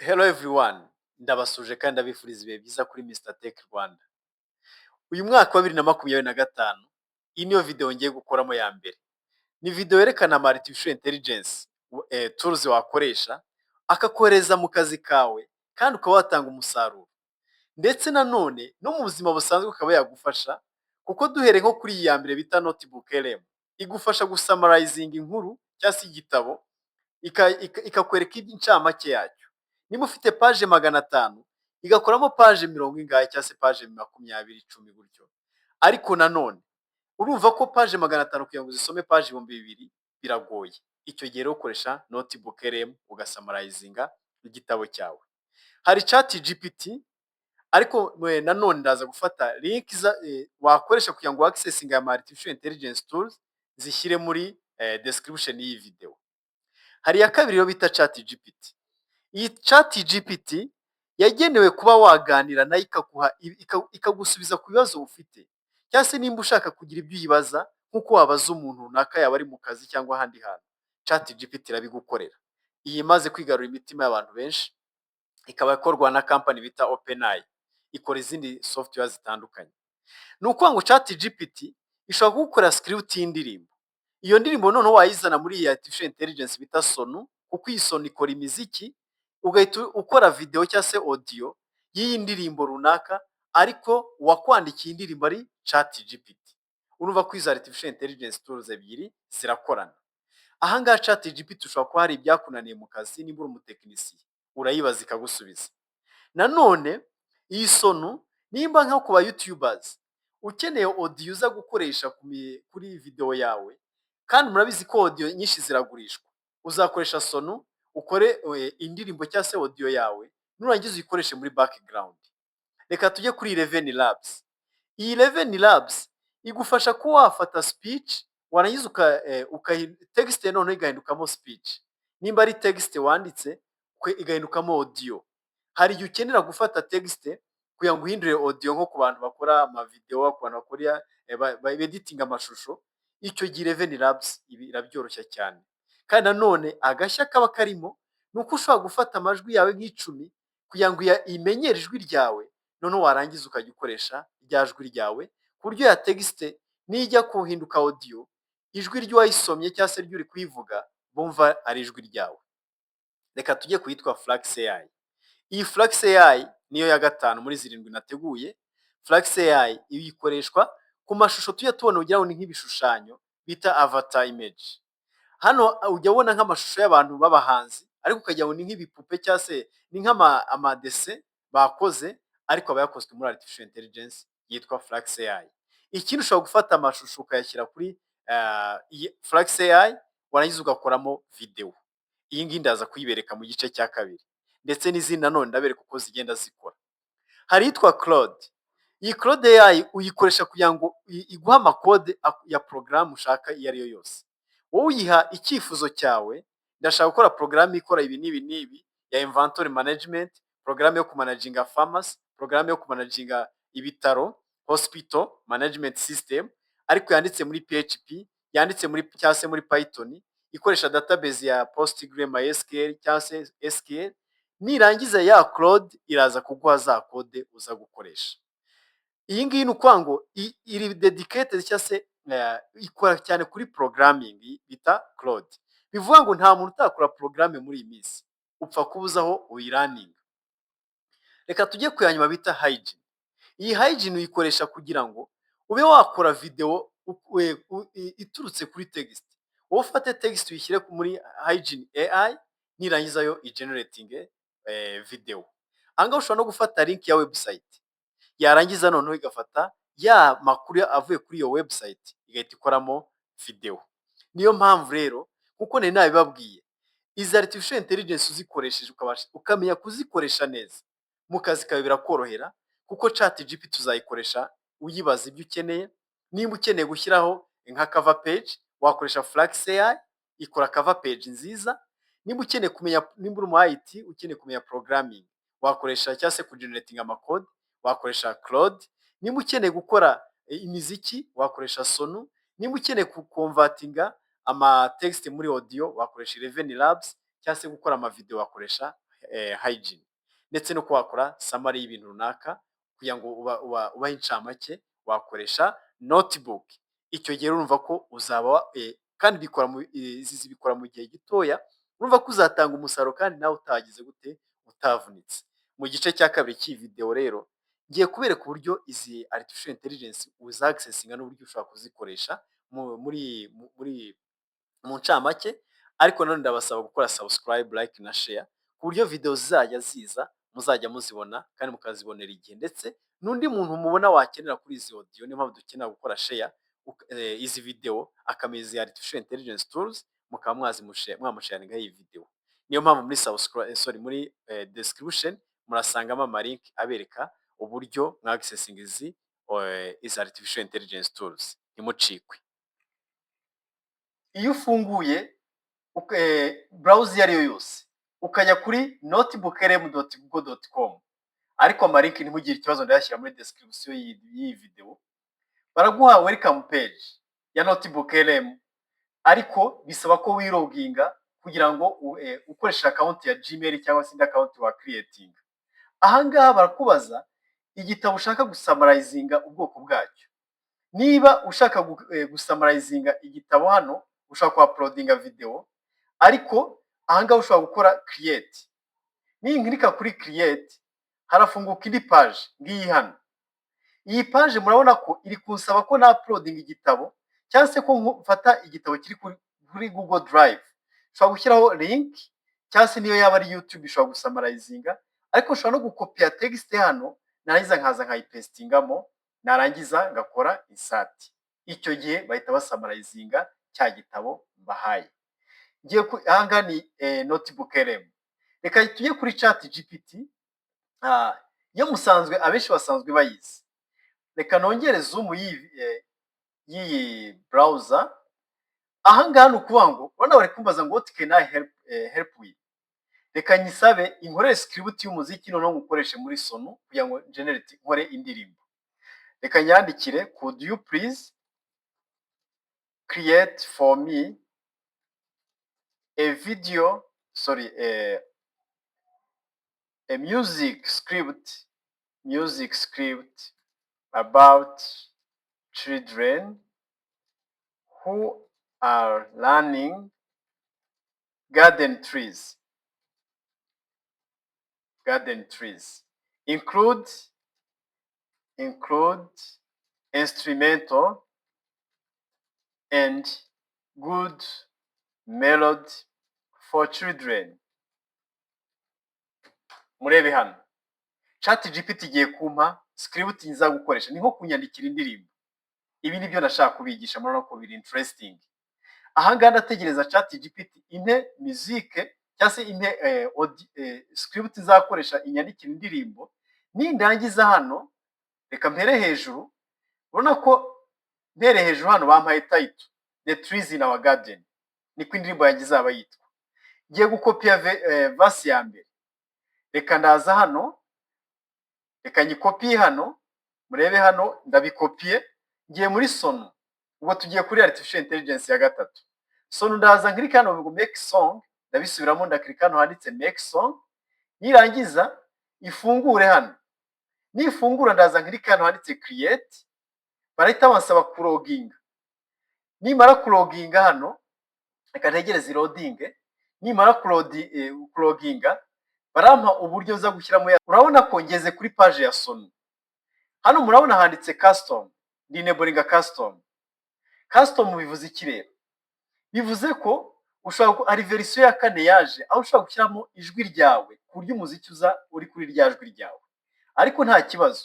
Hello everyone, ndabasuje kandi ndabifuriza ibihe byiza kuri Mr Tech Rwanda. Uyu mwaka wa 2025, iyi niyo video ngiye gukoramo ya mbere. Ni video yerekana ama artificial intelligence tools wakoresha akakohereza mu kazi kawe kandi ukaba watanga umusaruro. Ndetse nanone no mu buzima busanzwe ukaba yagufasha kuko duhere nko kuri iyi ya mbere bita notebook LM igufasha gusummarizinga inkuru cyangwa se igitabo ikakwereka incamake yacyo. Niba ufite page 500 igakoramo page 70 cyangwa se page 20 10 gutyo. Ariko nanone urumva ko page 500 kugira ngo uzisome page 2000 biragoye. Icyo gihe rero ukoresha notebook LM ugasamarizinga igitabo cyawe. Hari chat GPT ariko nanone ndaza gufata link wakoresha kugira ngo accessing ama artificial intelligence tools zishyire muri description y'iyi video. Hari ya kabiri yo bita chat GPT. Iyi chat GPT yagenewe kuba waganira nayo ikagusubiza ku bibazo ufite, cyangwa se nimba ushaka kugira ibyo uyibaza nk'uko wabaza umuntu runaka yaba ari mu kazi cyangwa ahandi hantu, chat GPT irabigukorera. Iyi imaze kwigarura imitima y'abantu benshi, ikaba ikorwa na company bita OpenAI, ikora izindi software zitandukanye. Ni ukuvuga ngo chat GPT ishobora kugukora script y'indirimbo. Iyo ndirimbo noneho wayizana muri iyi artificial intelligence bita Sonu, kuko iyi Sonu ikora imiziki, ugahita ukora video cyangwa se audio y'iyi ndirimbo runaka, ariko wakwandikiye indirimbo ari chat GPT. Urumva ko izo artificial intelligence tools ebyiri zirakorana. Ahangaha chat GPT ushobora kuba hari ibyakunaniye mu kazi, niba uri umutekinisiye urayibaza ikagusubiza. Nanone iyi Sonu nimba nko kuba YouTubers ukeneye audio uza gukoresha kuri video yawe, kandi murabizi ko audio nyinshi ziragurishwa, uzakoresha Sonu ukore indirimbo cyangwa se audio yawe, nurangiza uyikoreshe muri background. Reka tujye kuri Eleven Labs. Iyi Eleven Labs igufasha kuba wafata speech warangiza text noneho igahindukamo speech. Nimba ari text wanditse igahindukamo audio. Hari igihe ukenera gufata text kugira ngo uhindure audio nko ku bantu bakora ama video, ku bantu bakora editing amashusho, icyo gihe Eleven Labs irabyoroshya cyane. Kandi nanone agashya kaba karimo nuko ushobora gufata amajwi yawe nk'icumi kugira ngo imenyere ijwi ryawe, none warangiza ukajya ukoresha rya jwi ryawe ku buryo ya text nijya kuhinduka audio, ijwi ry'uwayisomye cyangwa se ry'uri kuyivuga bumva ari ijwi ryawe. Reka tujye kuyitwa Flux AI. Iyi Flux AI niyo ya gatanu muri 7 nateguye. Flux AI iyikoreshwa ku mashusho tujya tubona ugira ngo ni nk'ibishushanyo bita avatar image. Hano ujya ubona nk'amashusho y'abantu b'abahanzi, ariko ukajya ngo ni nk'ibipupe cyangwa se ni nk'amadese bakoze, ariko aba yakozwe muri artificial intelligence yitwa Flux AI. Ikindi ushobora gufata amashusho ukayashyira kuri Flux AI warangiza ugakoramo video. Iyi ngiyi ndaza kuyibereka mu gice cya kabiri, ndetse n'izindi nanone ndabereka uko zigenda zikora. Hari yitwa Claude. Iyi Claude AI uyikoresha kugira ngo iguha amakode ya program ushaka iyo ari yo yose. Wowe uyiha icyifuzo cyawe, ndashaka gukora program ikora ibi n'ibi n'ibi ya inventory management, program yo kumanaginga pharmacy, program yo kumanaginga ibitaro, hospital management system, ariko yanditse muri PHP, yanditse muri cyangwa se muri Python, ikoresha database ya PostgreSQL cyangwa se SQL. Nirangiza ya Claude iraza kuguha za code uza gukoresha. Iyi ngiyi ni ukuvuga ngo iri dedicated cyangwa se ikora cyane kuri programming bita Claude. Bivuga ngo nta muntu utakora programme muri iyi minsi, upfa kubuzaho uyiraninga. Reka tujye kuyanyuma bita Hygiene. Iyi Hygiene uyikoresha kugira ngo ube wakora video iturutse kuri text. Wowe ufate text uyishyire muri Hygiene AI, nirangiza yo igenerating video. Anga ushobora no gufata link ya website, yarangiza noneho igafata ya makuru avuye kuri iyo website igahita ikoramo video. Niyo mpamvu rero kuko nari nabibabwiye, izi artificial intelligence uzikoresheje ukamenya kuzikoresha neza, mu kazi kawe birakorohera, kuko chat GPT uzayikoresha uyibaza ibyo ukeneye. Nimba ukeneye gushyiraho nka cover page, wakoresha Flux AI ikora cover page nziza. Nimba ukeneye kumenya, nimba uri mu IT ukeneye kumenya programming, wakoresha cyangwa se kugenerating amakode, wakoresha Claude. Nimba ukeneye gukora imiziki, wakoresha Sonu. Nimba ukeneye kukonvertinga ama text muri audio, wakoresha Eleven Labs, cyangwa se gukora ama video wakoresha hygiene, ndetse no kuhakora summary y'ibintu runaka kugira ngo ubahe incamake wakoresha notebook. Icyo gihe urumva ko uzaba kandi izi zibikora mu gihe gitoya, urumva ko uzatanga umusaruro kandi nawe utagize gute, utavunitse. Mu gice cya kabiri cy'iyi video rero ngiye kubereka uburyo izi artificial intelligence uza accessinga n'uburyo ushobora kuzikoresha mu ncamake, ariko nanone ndabasaba gukora subscribe, like na share ku buryo video zizajya ziza muzajya muzibona kandi mukazibonera igihe, ndetse n'undi muntu mubona wakenera kuri izi audio. Niyo mpamvu dukenera gukora share izi video akamenya izi artificial intelligence tools, mukaba mwamusharingaho iyi video. Niyo mpamvu muri description murasangamo amalink abereka uburyo mwa accessing izi artificial intelligence tools, ntimucikwe. Iyo ufunguye browser iyo ari yo yose ukajya kuri notebooklm.google.com, ariko amalink ntimugire ikibazo ndayashyira muri description y'iyi video, baraguha welcome page ya notebooklm, ariko bisaba ko wiloginga kugira ngo ukoreshe account ya Gmail cyangwa se account wa creating. Ahangaha barakubaza igitabo ushaka gusummarizinga ubwoko bwacyo. Niba ushaka gusummarizinga igitabo hano ushaka ku-uploadinga video, ariko ahangaha ushobora gukora create. Ninkirika kuri create harafunguka indi page ngiyi hano. Iyi page murabona ko iri kunsaba ko na uploading igitabo cyangwa se ko mfata igitabo kiri kuri Google Drive. Ushobora gushyiraho link cyangwa se niyo yaba ari YouTube ushobora gusummarizinga, ariko ushobora no gukopia text hano narangiza nkaza nkayipestingamo, narangiza ngakora insert. Icyo gihe bahita basummarizinga cya gitabo mbahaye. Ngiye ahangaha ni notebooklm. Reka tujye kuri ChatGPT. Yo musanzwe abenshi basanzwe bayizi. Reka nongere zoom y'iyi browser. Ahangaha ni ukuvuga ngo urabona bari kumbaza ngo what can I help with. Reka nyisabe inkorere script y'umuziki noneho ngukoreshe muri Sono kugira ngo generate nkore indirimbo. Reka nyandikire could you please create for me a music script about children who are learning garden trees. Include instrumental and good melody for children. Murebe hano ChatGPT igiye kumpa script nza gukoresha, ni nko kunyandikira indirimbo. Ibi nibyo nashaka kubigisha, murabona ko biri interesting. Ahangaha ndategereza ChatGPT inte musique cyangwa se inte script izakoresha inyandikira indirimbo. Nindangiza hano reka mpere hejuru, urabona ko mpere hejuru hano bampaye title The Trees in Our Garden, niko indirimbo yanjye izaba yitwa. Ngiye gukopia verse ya mbere. Reka ndaza hano, reka nyikopie hano, murebe hano ndabikopie. Ngiye muri Sono, ubwo tugiye kuri artificial intelligence ya gatatu. Sono ndaza nkirika hano ngo make song, ndabisubiramo ndakirika hano handitse make song. Nirangiza ifungure hano, nifungura ndaza nkirika hano handitse create, barahita bansaba kuloginga. Nimara kuloginga hano reka ntegereze loading. Nimara kuloginga barampa uburyo uza gushyiramo. Urabona ko ngeze kuri page ya Sono. Hano murabona handitse custom, enabling custom bivuze iki rero? Bivuze ko ushobora ari version ya kane yaje aho ushobora gushyiramo ijwi ryawe ku buryo umuziki uza uri kuri rya jwi ryawe, ariko nta kibazo.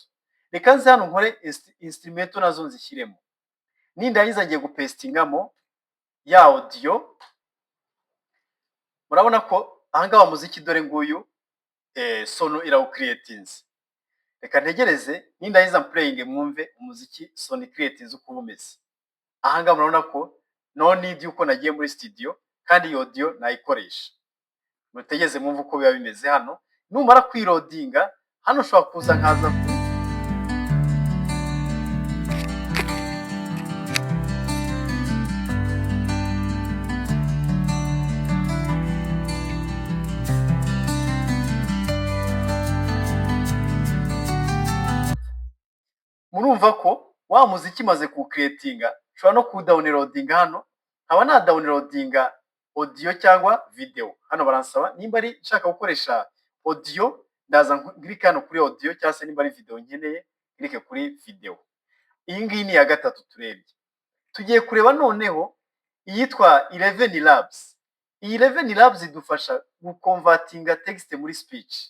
Reka nze hano nkore instrumental nazo nzishyiremo. Nindangiza ngiye gupestingamo ya audio. Murabona ko ahangaha umuziki dore nguyu Sono irawucreatinze. Reka ntegereze nindangiza playing mwumve umuziki Sono creatinze uko umeze. Ahangaha murabona ko no need yuko nagiye muri studio kandi audio nayikoresha. Mutegeze mwumve uko biba bimeze hano. Numara kwiloadinga hano ushobora kuza nkaza murumva ko wa muziki maze kuwucreatinga nshobora no kuwudownloadinga hano, nkaba nadownloadinga audio cyangwa video. Hano baransaba nimba ari nshaka gukoresha audio, ndaza nkirike hano kuri audio, cyangwa se nimba ari video nkeneye nkirike kuri video. Iyi ngiyi ni iya gatatu turebye. Tugiye kureba noneho iyitwa 11 Labs. Iyi 11 Labs idufasha gukonvertinga text muri speech.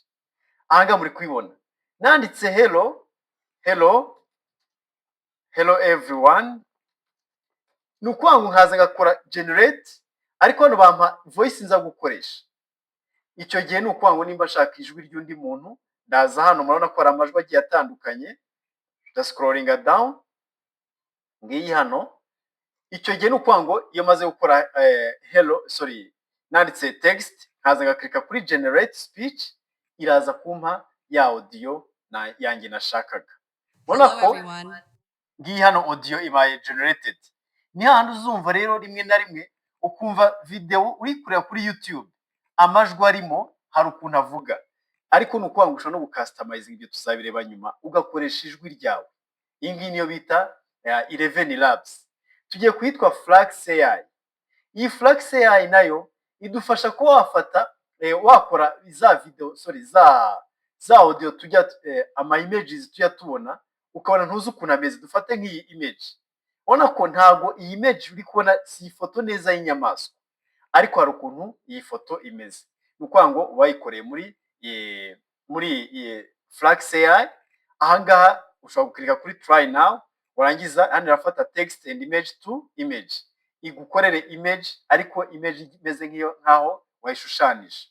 Ahanga muri kwibona nanditse hello everyone, nukwangu nkaza ngakora generate, ariko hano bampa voice nza gukoresha. Icyo gihe nukwangu nimba nshaka ijwi ry'undi muntu, ndaza hano murabona ko hari amajwi agiye atandukanye, nda scrolling down ngiyi hano. Icyo gihe nukwangu iyo maze gukora nanditse text, nkaza ngaklika kuri generate speech, iraza kumpa ya audio na yanjye nashakaga. Bona ko ngiyi hano audio ibaye generated. Ni hano uzumva rero rimwe na rimwe ukumva video uri kureba kuri YouTube amajwi arimo hari ukuntu avuga, ariko nukwanga ushobora no gucustomize ibyo tuzabireba nyuma ugakoresha ijwi ryawe. Iyi ngiyi niyo bita 11 Labs. Tugiye kwitwa Flux AI. Iyi Flux AI nayo idufasha ko wafata wakora za video za audio tujya ama images tujya tubona, ukabona ntuzi ukuntu ameze. Dufate nk'iyi image, ubona ko ntago iyi image uri kubona si ifoto neza y'inyamaswa, ariko hari ukuntu iyi foto imeze. Nukwango wayikoreye muri Flux AI. Ahangaha ushobora guklika kuri try now, warangiza hano irafata text and image to image, igukorere image, ariko image imeze nkaho wayishushanije.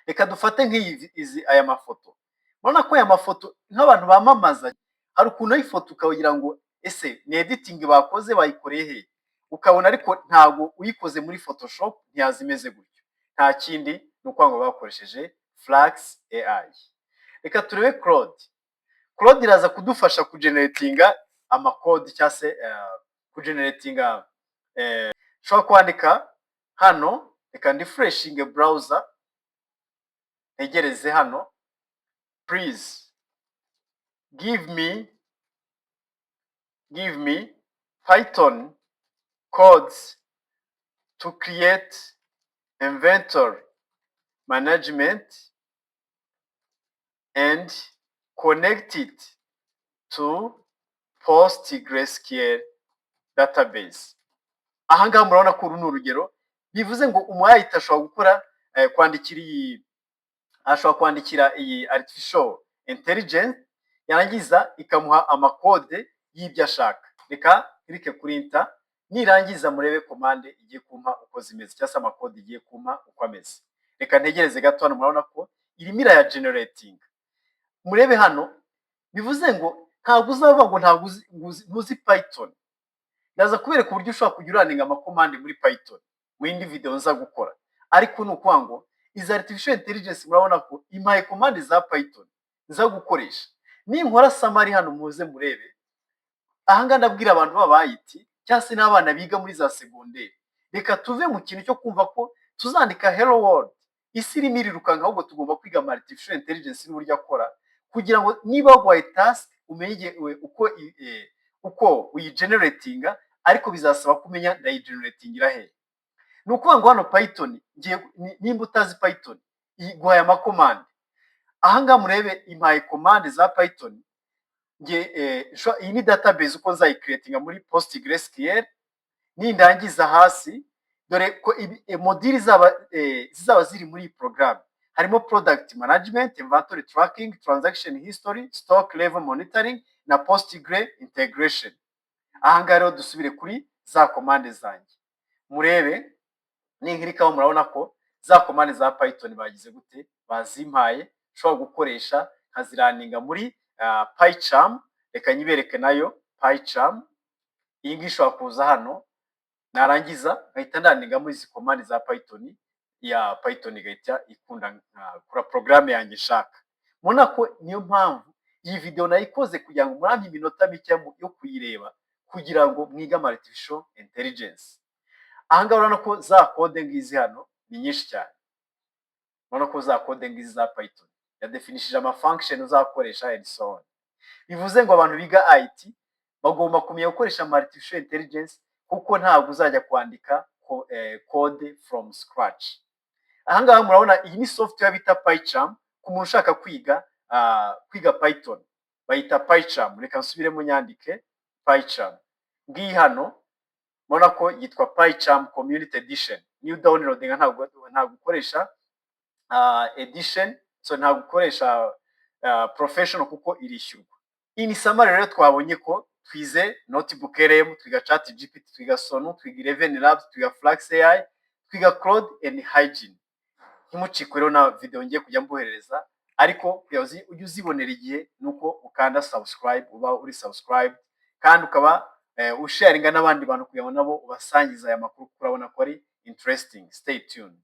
Reka dufate nk'iyi aya mafoto. Ubona ko aya mafoto nk'abantu bamamaza, hari ukuntu ifoto ukagira ngo ese ni editing bakoze bayikoreye he, ukabona ariko ntago uyikoze muri Photoshop ntiyazimeze gutyo. Nta kindi nukwango bakoresheje Flux AI. Reka turebe Claude iraza kudufasha kugeneratinga amakode, cyangwa se kugeneratinga shobora kwandika hano. Reka refreshing browser, ntegereze hano. Please give me Python codes to create inventory management and connect it to PostgreSQL database. Ahangaha murabona ko uru ni urugero, bivuze ngo umwayita ashobora gukora kwandikira iyi artificial intelligence, yarangiza ikamuha amakode y'ibyo ashaka. Reka klike kuri enter, nirangiza murebe commande igiye kumpa uko zimeze, cyangwa se amakode igiye kumpa uko ameze. Reka ntegereze gato hano, murabona ko irimo iraya generating. Murebe hano, bivuze ngo ntabwo uzavuga ngo ntabwo uzi Python. Ndaza kubereka uburyo ushobora kujya uraninga amakomande muri Python mu yindi video nza gukora, ariko nukwango iza artificial intelligence murabona ko impaye commande za Python nza gukoresha. Ninkora summary hano muze murebe, ahanga ndabwira abantu babayiti cyangwa se n'abana biga muri za secondaire, reka tuve mu kintu cyo kumva ko tuzandika hello world, isi irimo irirukanka, ahubwo tugomba kwiga artificial intelligence n'uburyo akora, kugira ngo niba waguhaye task umenye uko uyigeneratinga, ariko bizasaba kumenya ndayigeneratingira he. Nukuvuga ngo hano Python nimba utazi Python iguhaye amakomande. Ahangaha murebe impaye commande za Python. Iyi ni database uko nzayicreatinga muri PostgreSQL. Nindangiza hasi, dore ko module zizaba ziri muri program harimo product management, inventory tracking, transaction history, stock level monitoring na Postgre integration. Ahangaha rero dusubire kuri za commande zanjye, murebe ninkirikaho murabona ko za commande za Python bagize gute, bazimpaye. Ushobora gukoresha nkaziraninga muri PyCharm. Reka nyibereke nayo PyCharm. Iyi ngiyi ishobora kuza hano, narangiza nkahita ndaninga muri izi commande za Python, ya Python igahita ikunda kura program yanjye nshaka. Mubona ko niyo mpamvu iyi video nayikoze kugira ngo murampe iminota mike yo kuyireba, kugira ngo mwige artificial intelligence. Ahangaha urabona ko za code ngizi hano ni nyinshi cyane. Urabona ko za code ngizi za Python yadefinishije ama function uzakoresha and so on. bivuze ngo abantu biga IT bagomba kumenya gukoresha artificial intelligence kuko ntabwo uzajya kwandika code from scratch. Ahangaha murabona iyi ni software bita PyCharm ku muntu ushaka kwiga Python bayita PyCharm. Reka nsubiremo nyandike PyCharm. Ngiyi hano mubona ko yitwa PyCharm Community Edition. Niyo downloadinga ntabwo ukoresha edition, so ntabwo ukoresha professional kuko irishyurwa. Iyi ni summary rero twabonye ko twize notebook LM, twiga ChatGPT, twiga Sonu, twiga 11 Labs, twiga Flax AI, twiga Claude and Hygiene. Ntimucikwe rero na video ngiye kujya mboherereza, ariko ujye uzibonera igihe nuko ukanda subscribe, uba uri subscribe kandi ukaba usharinga n'abandi bantu kugira ngo nabo ubasangiza aya makuru kurabona ko ari interesting. Stay tuned.